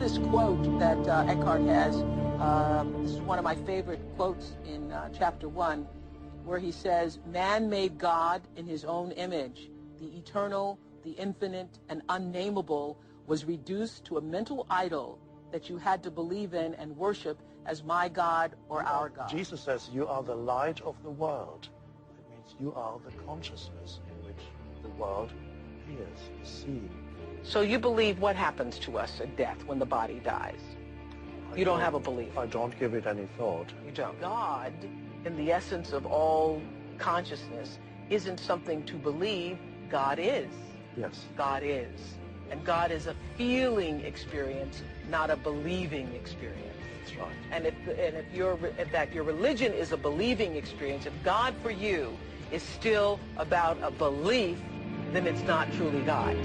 this quote that Eckhart has. This is one of my favorite quotes in chapter 1, where he says, "Man made God in his own image. The eternal, the infinite, and unnameable was reduced to a mental idol that you had to believe in and worship as my God or our God." Jesus says, you are the light of the world. It means you are the consciousness in which the world appears, is seen. So you believe what happens to us at death when the body dies? You don't have a belief. I don't give it any thought. You don't. God, in the essence of all consciousness, isn't something to believe. God is. Yes. God is. And God is a feeling experience, not a believing experience. That's right. And if that your religion is a believing experience, if God for you is still about a belief, then it's not truly God.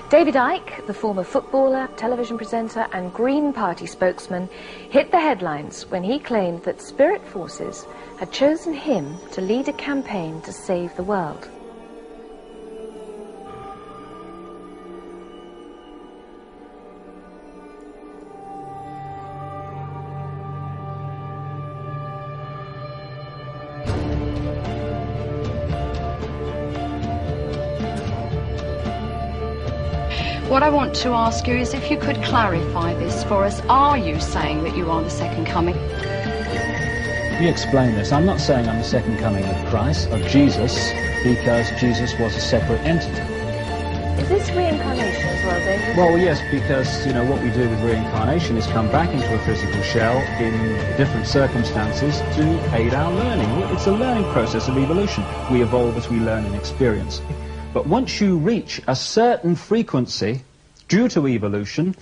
David Icke, the former footballer, television presenter and Green Party spokesman, hit the headlines when he claimed that spirit forces had chosen him to lead a campaign to save the world. What I want to ask you is if you could clarify this for us. Are you saying that you are the second coming? Let me explain this. I'm not saying I'm the second coming of Christ, of Jesus, because Jesus was a separate entity. Is this reincarnation as well, David? Well, yes, because, you know, what we do with reincarnation is come back into a physical shell in different circumstances to aid our learning. It's a learning process of evolution. We evolve as we learn and experience. But once you reach a certain frequency, due to evolution,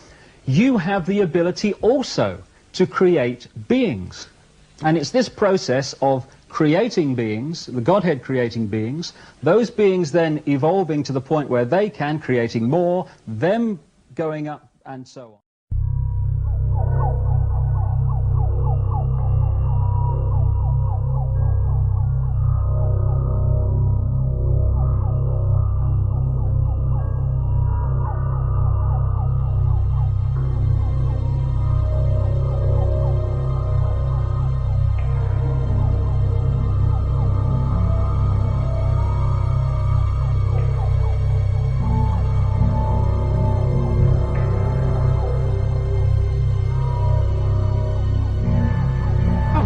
you have the ability also to create beings. And it's this process of creating beings, the Godhead creating beings, those beings then evolving to the point where they can, creating more, them going up, and so on.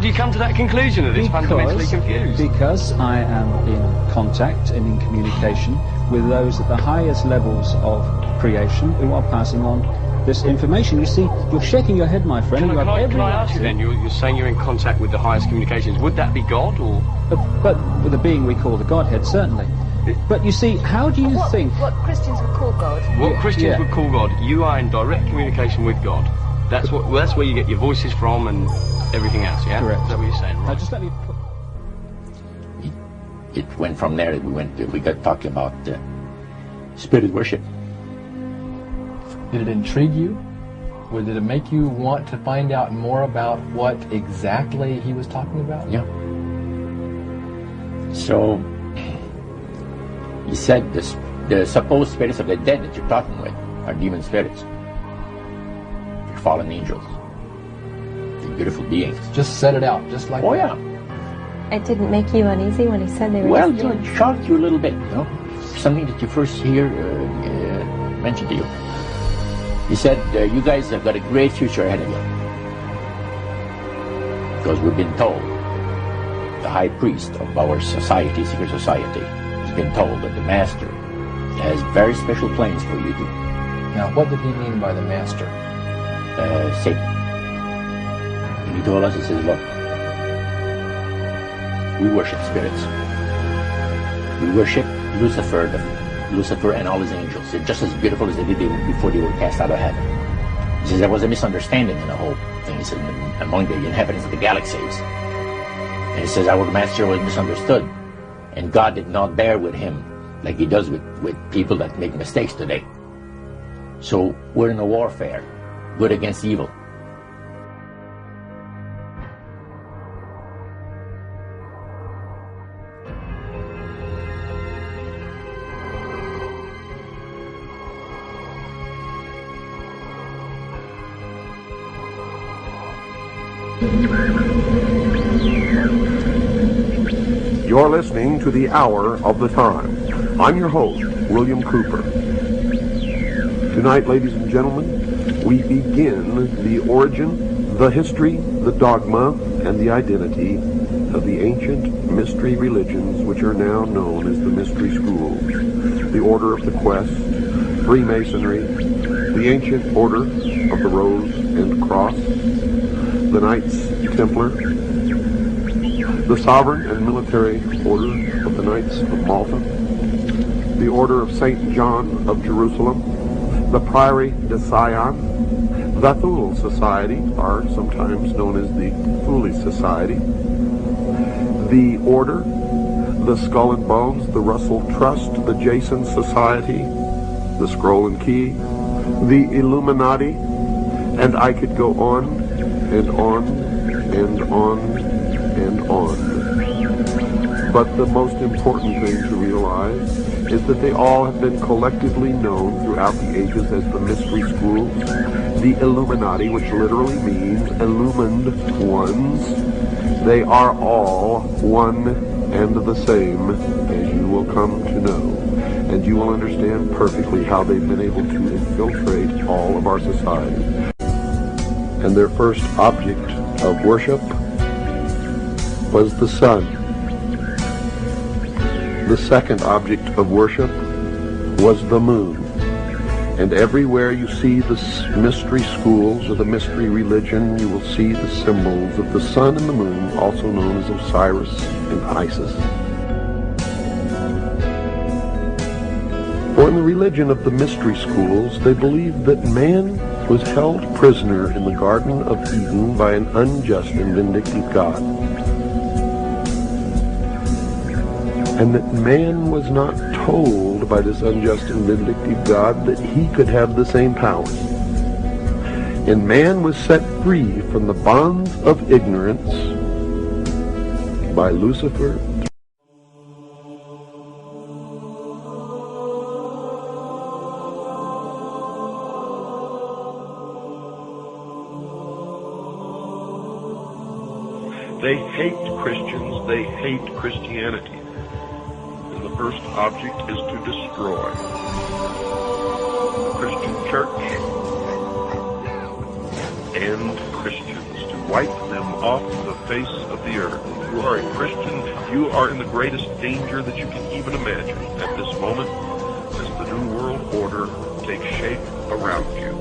You come to that conclusion that it's fundamentally confused? Because I am in contact and in communication with those at the highest levels of creation who are passing on this information. You see, you're shaking your head, my friend. Can I ask you then, you're saying you're in contact with the highest communications. Would that be God, or...? But with the being we call the Godhead, certainly. But you see, how do you think... What Christians would call God. What Christians would call God. You are in direct communication with God. That's where you get your voices from and everything else, yeah? Correct. Is that what you're saying? Right. Now just let me put... It went from there, we got talking about spirit worship. Did it intrigue you? Did it make you want to find out more about what exactly he was talking about? Yeah. So, he said the supposed spirits of the dead that you're talking with are demon spirits. They're fallen angels. They're beautiful beings. Just set it out, just like that. Oh, yeah. It didn't make you uneasy when he said they were Well, it shocked you a little bit, you know? Something that you first hear mentioned to you. He said, you guys have got a great future ahead of you. Because we've been told, the high priest of our society, secret society, has been told that the master has very special plans for you. Now, what did he mean by the master? Satan. And he told us, he says, look, we worship spirits. We worship Lucifer and all his angels. They're just as beautiful as they did before they were cast out of heaven. He says there was a misunderstanding in the whole thing. He said among the inhabitants of the galaxies. And he says our master was misunderstood. And God did not bear with him like he does with people that make mistakes today. So we're in a warfare, good against evil. You're listening to The Hour of the Time. I'm your host, William Cooper. Tonight, ladies and gentlemen, we begin the origin, the history, the dogma, and the identity of the ancient mystery religions which are now known as the mystery schools. The Order of the Quest, Freemasonry, the ancient Order of the Rose and Cross, the Knights Templar, the Sovereign and Military Order of the Knights of Malta, the Order of St. John of Jerusalem, the Priory de Sion, the Thule Society, are sometimes known as the Thule Society, the Order, the Skull and Bones, the Russell Trust, the Jason Society, the Scroll and Key, the Illuminati, and I could go on and on and on and on. But the most important thing to realize is that they all have been collectively known throughout the ages as the mystery schools, the Illuminati, which literally means illumined ones. They are all one and the same, as you will come to know. And you will understand perfectly how they've been able to infiltrate all of our society. And their first object of worship was the sun. The second object of worship was the moon. And everywhere you see the mystery schools or the mystery religion, you will see the symbols of the sun and the moon, also known as Osiris and Isis. For in the religion of the mystery schools, they believed that man was held prisoner in the Garden of Eden by an unjust and vindictive God. And that man was not told by this unjust and vindictive God that he could have the same powers. And man was set free from the bonds of ignorance by Lucifer. They hate Christians. They hate Christianity. And the first object is to destroy the Christian church and Christians, to wipe them off the face of the earth. If you are a Christian, you are in the greatest danger that you can even imagine at this moment as the New World Order takes shape around you.